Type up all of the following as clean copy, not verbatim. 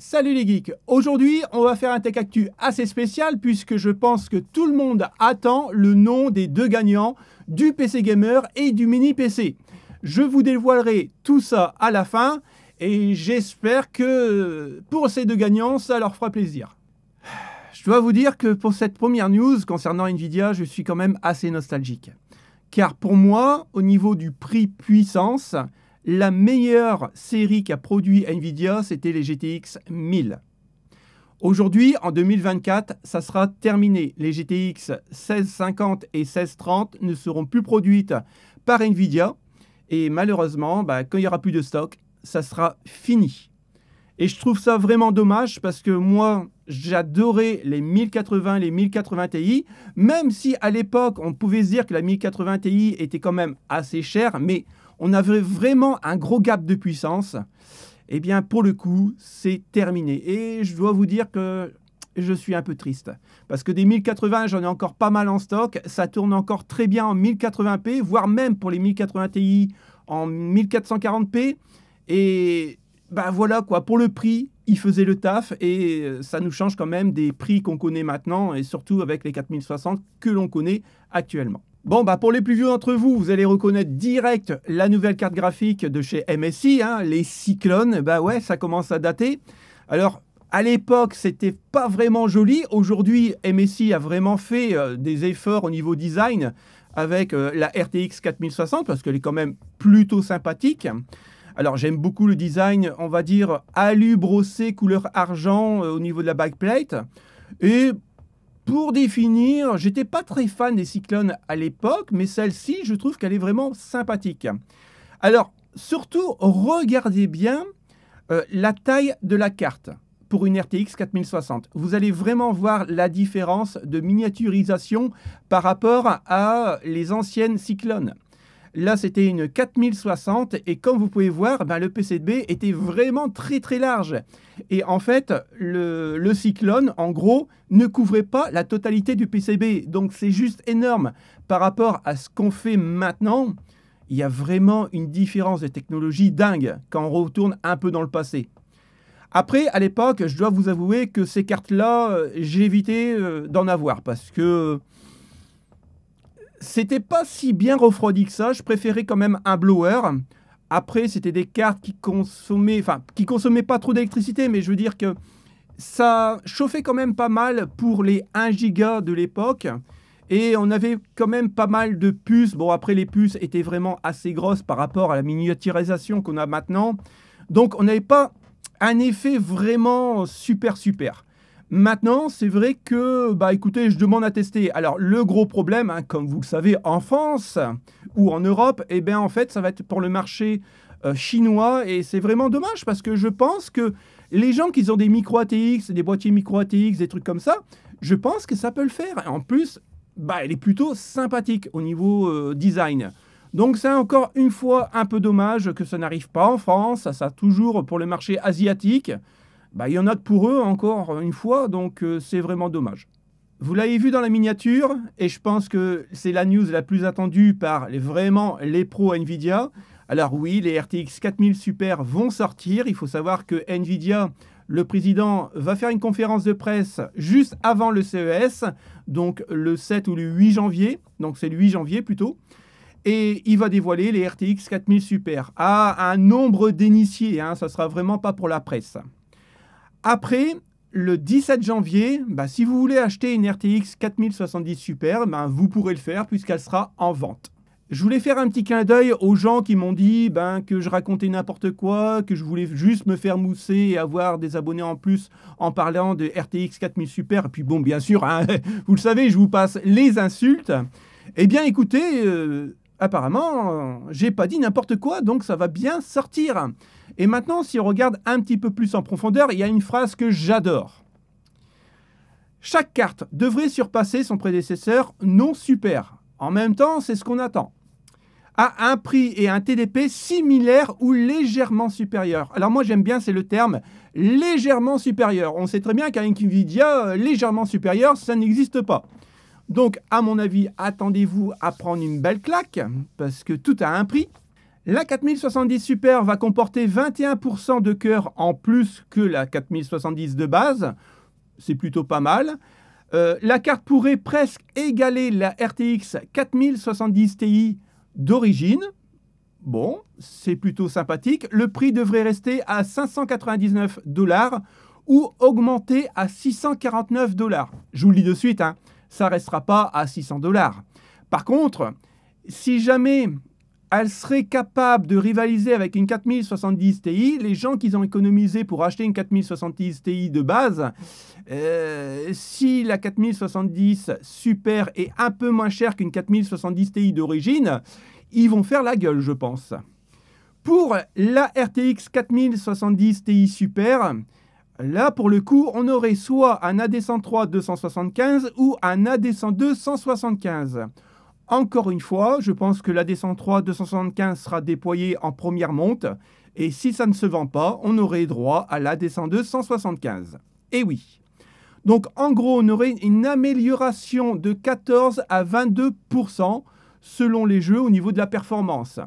Salut les geeks. Aujourd'hui, on va faire un Tech Actu assez spécial puisque je pense que tout le monde attend le nom des deux gagnants du PC Gamer et du Mini PC. Je vous dévoilerai tout ça à la fin et j'espère que pour ces deux gagnants, ça leur fera plaisir. Je dois vous dire que pour cette première news concernant Nvidia, je suis quand même assez nostalgique. Car pour moi, au niveau du prix puissance, la meilleure série qu'a produit Nvidia, c'était les GTX 1000. Aujourd'hui, en 2024, ça sera terminé. Les GTX 1650 et 1630 ne seront plus produites par Nvidia. Et malheureusement, quand il n'y aura plus de stock, ça sera fini. Et je trouve ça vraiment dommage parce que moi, j'adorais les 1080, les 1080 Ti, même si à l'époque, on pouvait se dire que la 1080 Ti était quand même assez chère, mais on avait vraiment un gros gap de puissance. Eh bien, pour le coup, c'est terminé. Et je dois vous dire que je suis un peu triste. Parce que des 1080, j'en ai encore pas mal en stock. Ça tourne encore très bien en 1080p, voire même pour les 1080 Ti en 1440p. Et voilà quoi, pour le prix, il faisait le taf. Et ça nous change quand même des prix qu'on connaît maintenant. Et surtout avec les 4060 que l'on connaît actuellement. Bon, pour les plus vieux d'entre vous, vous allez reconnaître direct la nouvelle carte graphique de chez MSI, les Cyclones. Ouais, ça commence à dater. Alors, à l'époque, c'était pas vraiment joli. Aujourd'hui, MSI a vraiment fait des efforts au niveau design avec la RTX 4060 parce qu'elle est quand même plutôt sympathique. Alors, j'aime beaucoup le design, on va dire, alu brossé couleur argent au niveau de la backplate. Et pour définir, j'étais pas très fan des Cyclones à l'époque, mais celle-ci, je trouve qu'elle est vraiment sympathique. Alors, surtout, regardez bien la taille de la carte pour une RTX 4060. Vous allez vraiment voir la différence de miniaturisation par rapport à les anciennes Cyclones. Là, c'était une 4060 et comme vous pouvez voir, le PCB était vraiment très très large. Et en fait, le Cyclone, en gros, ne couvrait pas la totalité du PCB. Donc, c'est juste énorme. Par rapport à ce qu'on fait maintenant, il y a vraiment une différence de technologie dingue quand on retourne un peu dans le passé. Après, à l'époque, je dois vous avouer que ces cartes-là, j'ai évité d'en avoir parce que c'était pas si bien refroidi que ça. Je préférais quand même un blower. Après, c'était des cartes qui consommaient pas trop d'électricité, mais je veux dire que ça chauffait quand même pas mal pour les 1 giga de l'époque. Et on avait quand même pas mal de puces. Bon, après, les puces étaient vraiment assez grosses par rapport à la miniaturisation qu'on a maintenant. Donc, on n'avait pas un effet vraiment super. Maintenant, c'est vrai que, écoutez, je demande à tester. Alors, le gros problème, comme vous le savez, en France ou en Europe, en fait, ça va être pour le marché chinois. Et c'est vraiment dommage parce que je pense que les gens qui ont des micro ATX, des boîtiers micro ATX, des trucs comme ça, je pense que ça peut le faire. Et en plus, elle est plutôt sympathique au niveau design. Donc, c'est encore une fois un peu dommage que ça n'arrive pas en France. Ça toujours pour le marché asiatique. Il y en a pour eux encore une fois, donc c'est vraiment dommage. Vous l'avez vu dans la miniature, et je pense que c'est la news la plus attendue par vraiment les pros Nvidia. Alors oui, les RTX 4000 Super vont sortir. Il faut savoir que Nvidia, le président, va faire une conférence de presse juste avant le CES, donc le 7 ou le 8 janvier, donc c'est le 8 janvier plutôt. Et il va dévoiler les RTX 4000 Super à un nombre d'initiés, ça ne sera vraiment pas pour la presse. Après, le 17 janvier, si vous voulez acheter une RTX 4070 Super, vous pourrez le faire puisqu'elle sera en vente. Je voulais faire un petit clin d'œil aux gens qui m'ont dit que je racontais n'importe quoi, que je voulais juste me faire mousser et avoir des abonnés en plus en parlant de RTX 4000 Super. Et puis bon, bien sûr, vous le savez, je vous passe les insultes. Eh bien, écoutez, apparemment, j'ai pas dit n'importe quoi, donc ça va bien sortir. Et maintenant, si on regarde un petit peu plus en profondeur, il y a une phrase que j'adore. Chaque carte devrait surpasser son prédécesseur non super. En même temps, c'est ce qu'on attend. À un prix et un TDP similaires ou légèrement supérieurs. Alors moi, j'aime bien, c'est le terme légèrement supérieur. On sait très bien qu'avec Nvidia, légèrement supérieur, ça n'existe pas. Donc, à mon avis, attendez-vous à prendre une belle claque, parce que tout a un prix. La 4070 Super va comporter 21% de cœur en plus que la 4070 de base. C'est plutôt pas mal. La carte pourrait presque égaler la RTX 4070 Ti d'origine. Bon, c'est plutôt sympathique. Le prix devrait rester à 599 $ ou augmenter à 649 $. Je vous le dis de suite, hein, ça ne restera pas à 600 $. Par contre, si jamais elle serait capable de rivaliser avec une 4070 Ti, les gens qui ont économisé pour acheter une 4070 Ti de base, si la 4070 Super est un peu moins chère qu'une 4070 Ti d'origine, ils vont faire la gueule, je pense. Pour la RTX 4070 Ti Super, là, pour le coup, on aurait soit un AD103 275 ou un AD102 175. Encore une fois, je pense que l'AD103 275 sera déployé en première monte. Et si ça ne se vend pas, on aurait droit à l'AD102 175. Et oui. Donc, en gros, on aurait une amélioration de 14 à 22% selon les jeux au niveau de la performance.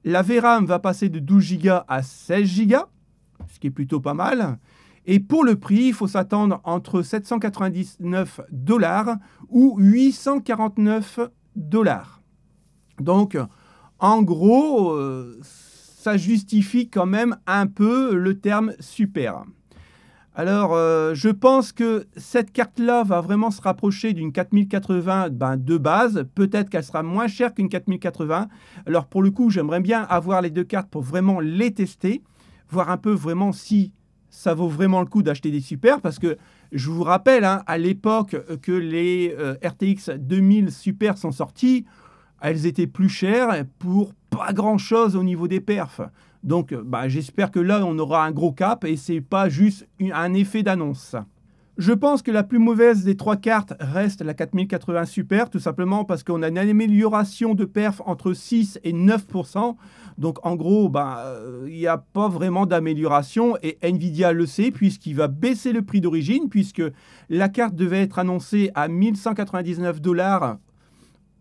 La VRAM va passer de 12 Go à 16 Go, ce qui est plutôt pas mal. Et pour le prix, il faut s'attendre entre 799 $ ou 849 $. Donc, en gros, ça justifie quand même un peu le terme super. Alors, je pense que cette carte-là va vraiment se rapprocher d'une 4080 de base. Peut-être qu'elle sera moins chère qu'une 4080. Alors, pour le coup, j'aimerais bien avoir les deux cartes pour vraiment les tester, voir un peu vraiment si ça vaut vraiment le coup d'acheter des super, parce que je vous rappelle, hein, à l'époque que les RTX 2000 Super sont sortis, elles étaient plus chères pour pas grand-chose au niveau des perfs. Donc, j'espère que là, on aura un gros cap et c'est pas juste un effet d'annonce. Je pense que la plus mauvaise des trois cartes reste la 4080 Super, tout simplement parce qu'on a une amélioration de perf entre 6 et 9%. Donc, en gros, il n'y a pas vraiment d'amélioration et Nvidia le sait puisqu'il va baisser le prix d'origine puisque la carte devait être annoncée à 1199 $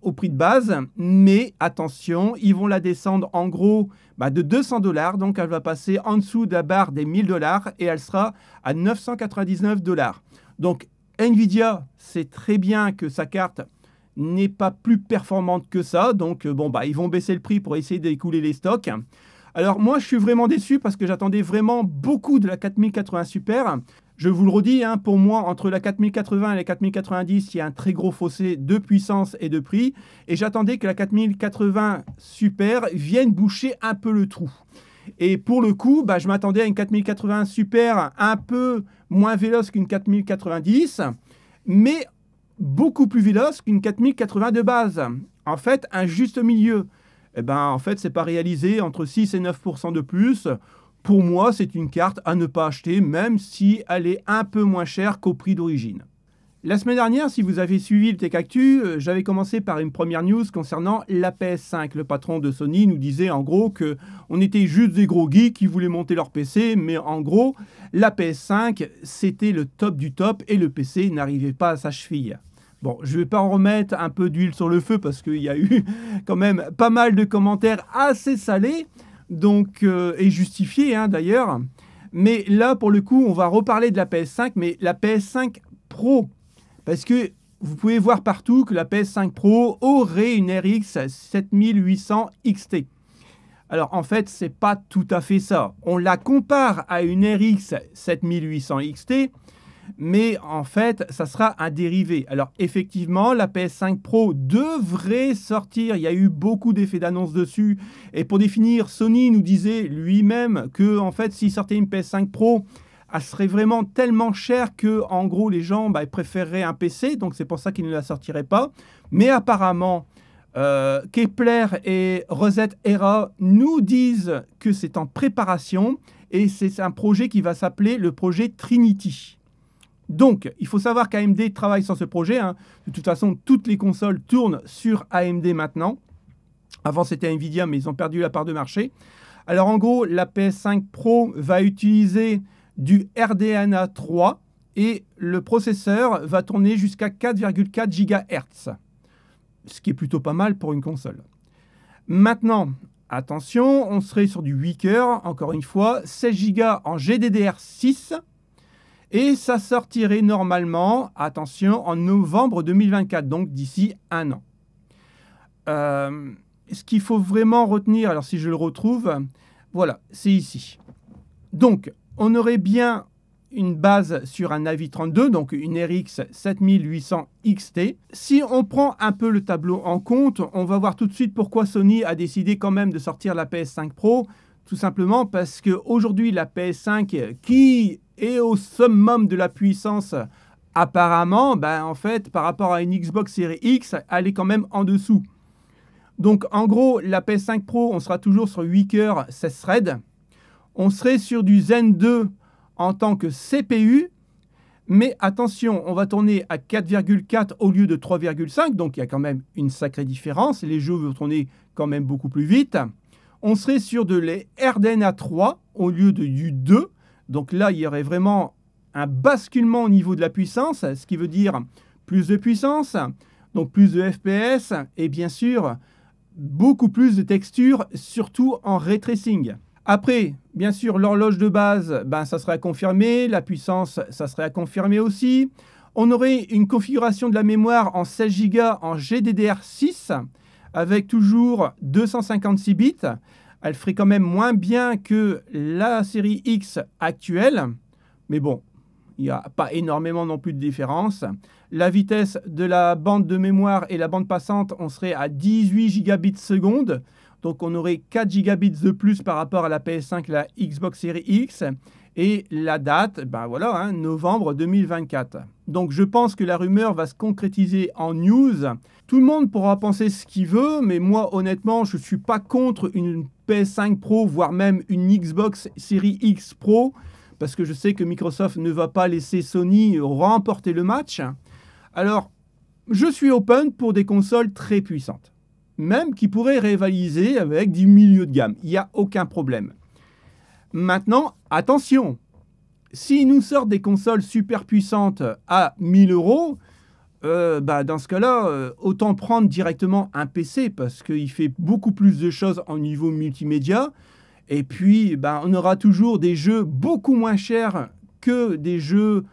au prix de base, mais attention, ils vont la descendre en gros de 200 $, donc elle va passer en dessous de la barre des 1000 $ et elle sera à 999 $. Donc Nvidia sait très bien que sa carte n'est pas plus performante que ça, donc ils vont baisser le prix pour essayer d'écouler les stocks. Alors moi je suis vraiment déçu parce que j'attendais vraiment beaucoup de la 4080 Super. Je vous le redis, hein, pour moi, entre la 4080 et la 4090, il y a un très gros fossé de puissance et de prix. Et j'attendais que la 4080 Super vienne boucher un peu le trou. Et pour le coup, je m'attendais à une 4080 Super un peu moins véloce qu'une 4090, mais beaucoup plus véloce qu'une 4080 de base. En fait, un juste milieu. En fait, c'est pas réalisé, entre 6 et 9% de plus. Pour moi, c'est une carte à ne pas acheter, même si elle est un peu moins chère qu'au prix d'origine. La semaine dernière, si vous avez suivi le Tech Actu, j'avais commencé par une première news concernant la PS5. Le patron de Sony nous disait en gros qu'on était juste des gros geeks qui voulaient monter leur PC, mais en gros, la PS5, c'était le top du top et le PC n'arrivait pas à sa cheville. Bon, je ne vais pas en remettre un peu d'huile sur le feu parce qu'il y a eu quand même pas mal de commentaires assez salés. Donc, et justifié d'ailleurs. Mais là, pour le coup, on va reparler de la PS5, mais la PS5 Pro. Parce que vous pouvez voir partout que la PS5 Pro aurait une RX 7800 XT. Alors, en fait, c'est pas tout à fait ça. On la compare à une RX 7800 XT, mais en fait, ça sera un dérivé. Alors, effectivement, la PS5 Pro devrait sortir. Il y a eu beaucoup d'effets d'annonce dessus. Et pour définir, Sony nous disait lui-même que, en fait, s'il sortait une PS5 Pro, elle serait vraiment tellement chère que, en gros, les gens préféreraient un PC. Donc, c'est pour ça qu'ils ne la sortiraient pas. Mais apparemment, Kepler et Rosette Era nous disent que c'est en préparation. Et c'est un projet qui va s'appeler le projet Trinity. Donc, il faut savoir qu'AMD travaille sur ce projet. De toute façon, toutes les consoles tournent sur AMD maintenant. Avant, c'était Nvidia, mais ils ont perdu la part de marché. Alors, en gros, la PS5 Pro va utiliser du RDNA 3 et le processeur va tourner jusqu'à 4,4 GHz, ce qui est plutôt pas mal pour une console. Maintenant, Attention, on serait sur du 8 cœurs, encore une fois, 16 Go en GDDR6. Et ça sortirait normalement, attention, en novembre 2024, donc d'ici un an. Ce qu'il faut vraiment retenir, alors si je le retrouve, voilà, c'est ici. Donc, on aurait bien une base sur un Navi 32, donc une RX 7800 XT. Si on prend un peu le tableau en compte, on va voir tout de suite pourquoi Sony a décidé quand même de sortir la PS5 Pro. Tout simplement parce qu'aujourd'hui, la PS5, qui est au summum de la puissance, apparemment, en fait, par rapport à une Xbox Series X, elle est quand même en dessous. Donc, en gros, la PS5 Pro, on sera toujours sur 8 cœurs, 16 threads. On serait sur du Zen 2 en tant que CPU, mais attention, on va tourner à 4,4 au lieu de 3,5, donc il y a quand même une sacrée différence. Les jeux vont tourner quand même beaucoup plus vite. On serait sur de les RDNA 3 au lieu de du 2, donc là, il y aurait vraiment un basculement au niveau de la puissance, ce qui veut dire plus de puissance, donc plus de FPS, et bien sûr, beaucoup plus de textures, surtout en ray tracing. Après, bien sûr, l'horloge de base, ça serait à confirmer. La puissance, ça serait à confirmer aussi. On aurait une configuration de la mémoire en 16 Go en GDDR6 avec toujours 256 bits. Elle ferait quand même moins bien que la série X actuelle. Mais bon, il n'y a pas énormément non plus de différence. La vitesse de la bande de mémoire et la bande passante, on serait à 18 gigabits seconde. Donc, on aurait 4 gigabits de plus par rapport à la PS5 et la Xbox Series X. Et la date, voilà, novembre 2024. Donc, je pense que la rumeur va se concrétiser en news. Tout le monde pourra penser ce qu'il veut, mais moi, honnêtement, je ne suis pas contre une PS5 Pro, voire même une Xbox Series X Pro, parce que je sais que Microsoft ne va pas laisser Sony remporter le match. Alors, je suis open pour des consoles très puissantes, même qui pourraient rivaliser avec du milieu de gamme. Il n'y a aucun problème. Maintenant, attention, s'ils nous sortent des consoles super puissantes à 1000 €, dans ce cas-là, autant prendre directement un PC parce qu'il fait beaucoup plus de choses en niveau multimédia. Et puis, on aura toujours des jeux beaucoup moins chers que des jeux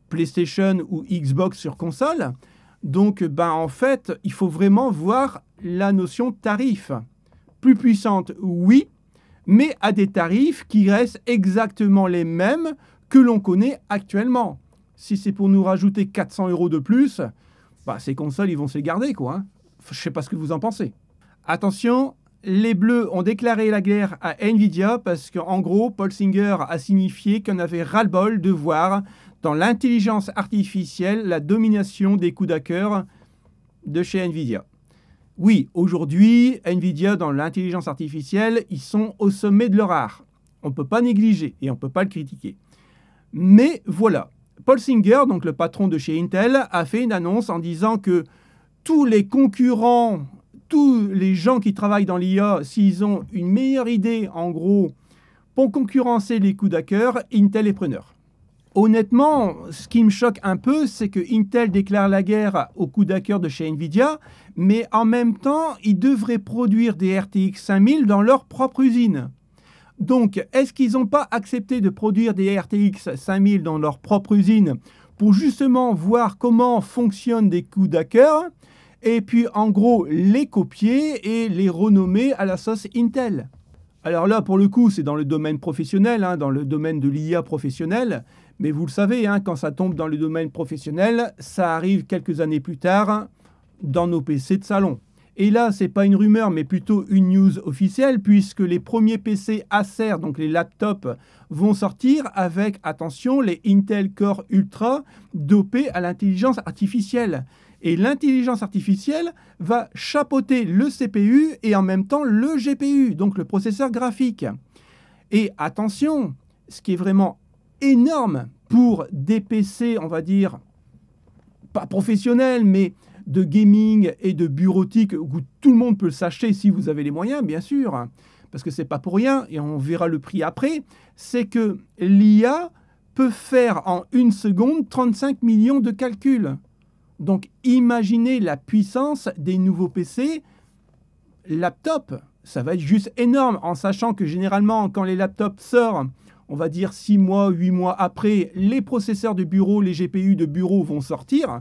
PlayStation ou Xbox sur console. Donc, en fait, il faut vraiment voir la notion tarif. Plus puissante, oui, mais à des tarifs qui restent exactement les mêmes que l'on connaît actuellement. Si c'est pour nous rajouter 400 € de plus, ces consoles, ils vont se les garder, quoi. Je ne sais pas ce que vous en pensez. Attention, les Bleus ont déclaré la guerre à Nvidia parce qu'en gros, Paul Singer a signifié qu'on avait ras-le-bol de voir dans l'intelligence artificielle la domination des coups d'hacker de chez Nvidia. Oui, aujourd'hui, Nvidia, dans l'intelligence artificielle, ils sont au sommet de leur art. On ne peut pas négliger et on ne peut pas le critiquer. Mais voilà, Paul Singer, donc le patron de chez Intel, a fait une annonce en disant que tous les concurrents, tous les gens qui travaillent dans l'IA, s'ils ont une meilleure idée, en gros, pour concurrencer les coups d'hacker, Intel est preneur. Honnêtement, ce qui me choque un peu, c'est que Intel déclare la guerre aux coups d'hacker de chez Nvidia, mais en même temps, ils devraient produire des RTX 5000 dans leur propre usine. Donc, est-ce qu'ils n'ont pas accepté de produire des RTX 5000 dans leur propre usine pour justement voir comment fonctionnent des coups d'hacker et puis en gros les copier et les renommer à la sauce Intel? Alors là, pour le coup, c'est dans le domaine professionnel, dans le domaine de l'IA professionnelle. Mais vous le savez, quand ça tombe dans le domaine professionnel, ça arrive quelques années plus tard dans nos PC de salon. Et là, ce n'est pas une rumeur, mais plutôt une news officielle, puisque les premiers PC Acer, donc les laptops, vont sortir avec, attention, les Intel Core Ultra dopés à l'intelligence artificielle. Et l'intelligence artificielle va chapeauter le CPU et en même temps le GPU, donc le processeur graphique. Et attention, ce qui est vraiment énorme pour des PC, on va dire, pas professionnels, mais de gaming et de bureautique, où tout le monde peut s'acheter si vous avez les moyens, bien sûr, parce que c'est pas pour rien, et on verra le prix après, c'est que l'IA peut faire en 1 seconde 35 millions de calculs. Donc, imaginez la puissance des nouveaux PC laptop. ça va être juste énorme, en sachant que généralement, quand les laptops sortent, on va dire 6 mois, 8 mois après, les processeurs de bureau, les GPU de bureau vont sortir.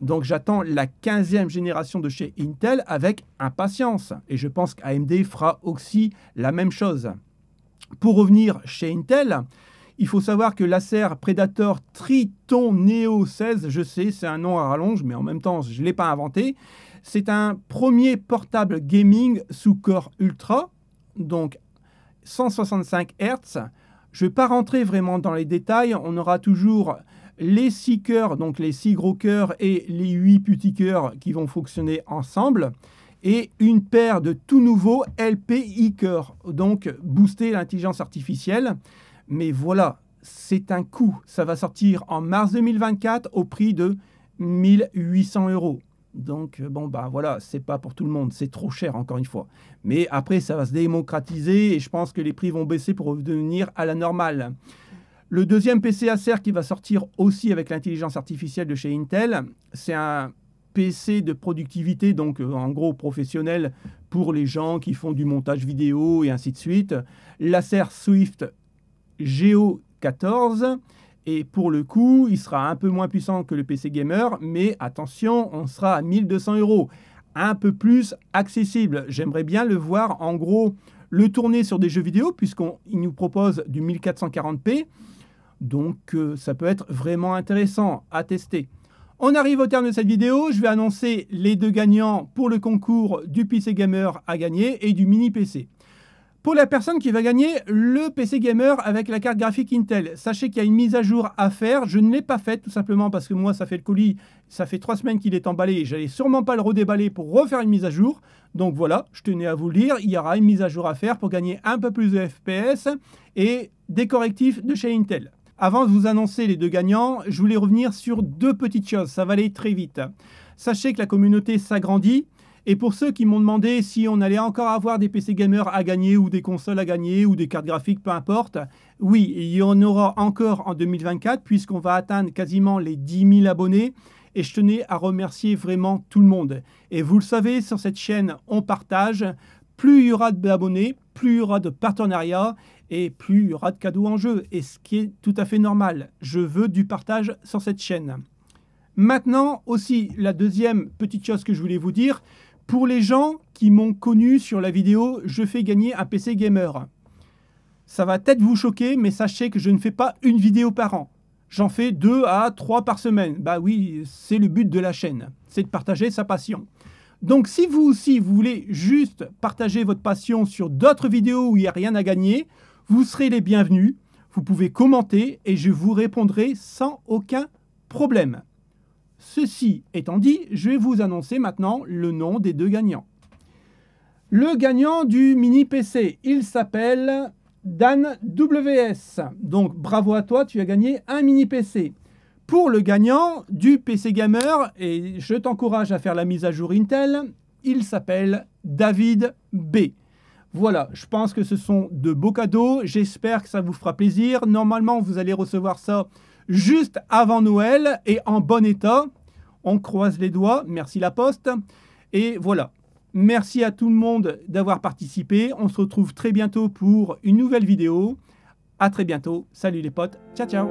Donc j'attends la 15e génération de chez Intel avec impatience. Et je pense qu'AMD fera aussi la même chose. Pour revenir chez Intel, il faut savoir que l'Acer Predator Triton Neo 16, je sais, c'est un nom à rallonge, mais en même temps, je ne l'ai pas inventé. C'est un premier portable gaming sous Core Ultra, donc 165 Hz. Je ne vais pas rentrer vraiment dans les détails. On aura toujours les 6 cœurs, donc les 6 gros cœurs et les 8 petits cœurs qui vont fonctionner ensemble. Et une paire de tout nouveaux LPI cœurs, donc booster l'intelligence artificielle. Mais voilà, c'est un coût. Ça va sortir en mars 2024 au prix de 1 800 €. Donc, bon, bah voilà, c'est pas pour tout le monde, c'est trop cher encore une fois. Mais après, ça va se démocratiser et je pense que les prix vont baisser pour revenir à la normale. Le deuxième PC Acer qui va sortir aussi avec l'intelligence artificielle de chez Intel, c'est un PC de productivité, donc en gros professionnel pour les gens qui font du montage vidéo et ainsi de suite. L'Acer Swift Geo 14. Et pour le coup, il sera un peu moins puissant que le PC Gamer, mais attention, on sera à 1 200 €. Un peu plus accessible. J'aimerais bien le voir, en gros, le tourner sur des jeux vidéo, puisqu'il nous propose du 1440p. Donc, ça peut être vraiment intéressant à tester. On arrive au terme de cette vidéo. Je vais annoncer les 2 gagnants pour le concours du PC Gamer à gagner et du mini PC. Pour la personne qui va gagner le PC Gamer avec la carte graphique Intel, sachez qu'il y a une mise à jour à faire. Je ne l'ai pas faite tout simplement parce que moi, ça fait le colis, ça fait 3 semaines qu'il est emballé. Je n'allais sûrement pas le redéballer pour refaire une mise à jour. Donc voilà, je tenais à vous le dire, il y aura une mise à jour à faire pour gagner un peu plus de FPS et des correctifs de chez Intel. Avant de vous annoncer les 2 gagnants, je voulais revenir sur 2 petites choses. Ça va aller très vite. Sachez que la communauté s'agrandit. Et pour ceux qui m'ont demandé si on allait encore avoir des PC gamers à gagner ou des consoles à gagner ou des cartes graphiques, peu importe, oui, il y en aura encore en 2024 puisqu'on va atteindre quasiment les 10 000 abonnés. Et je tenais à remercier vraiment tout le monde. Et vous le savez, sur cette chaîne, on partage. Plus il y aura d'abonnés, plus il y aura de partenariats et plus il y aura de cadeaux en jeu. Et ce qui est tout à fait normal. Je veux du partage sur cette chaîne. Maintenant aussi, la deuxième petite chose que je voulais vous dire, pour les gens qui m'ont connu sur la vidéo « Je fais gagner un PC gamer ». Ça va peut-être vous choquer, mais sachez que je ne fais pas une vidéo par an. J'en fais 2 à 3 par semaine. Bah oui, c'est le but de la chaîne, c'est de partager sa passion. Donc si vous aussi, vous voulez juste partager votre passion sur d'autres vidéos où il n'y a rien à gagner, vous serez les bienvenus. Vous pouvez commenter et je vous répondrai sans aucun problème. Ceci étant dit, je vais vous annoncer maintenant le nom des 2 gagnants. Le gagnant du mini PC, il s'appelle Dan WS. Donc bravo à toi, tu as gagné un mini PC. Pour le gagnant du PC Gamer, et je t'encourage à faire la mise à jour Intel, il s'appelle David B. Voilà, je pense que ce sont de beaux cadeaux. J'espère que ça vous fera plaisir. Normalement, vous allez recevoir ça juste avant Noël et en bon état. On croise les doigts. Merci la poste. Et voilà. Merci à tout le monde d'avoir participé. On se retrouve très bientôt pour une nouvelle vidéo. À très bientôt. Salut les potes. Ciao, ciao.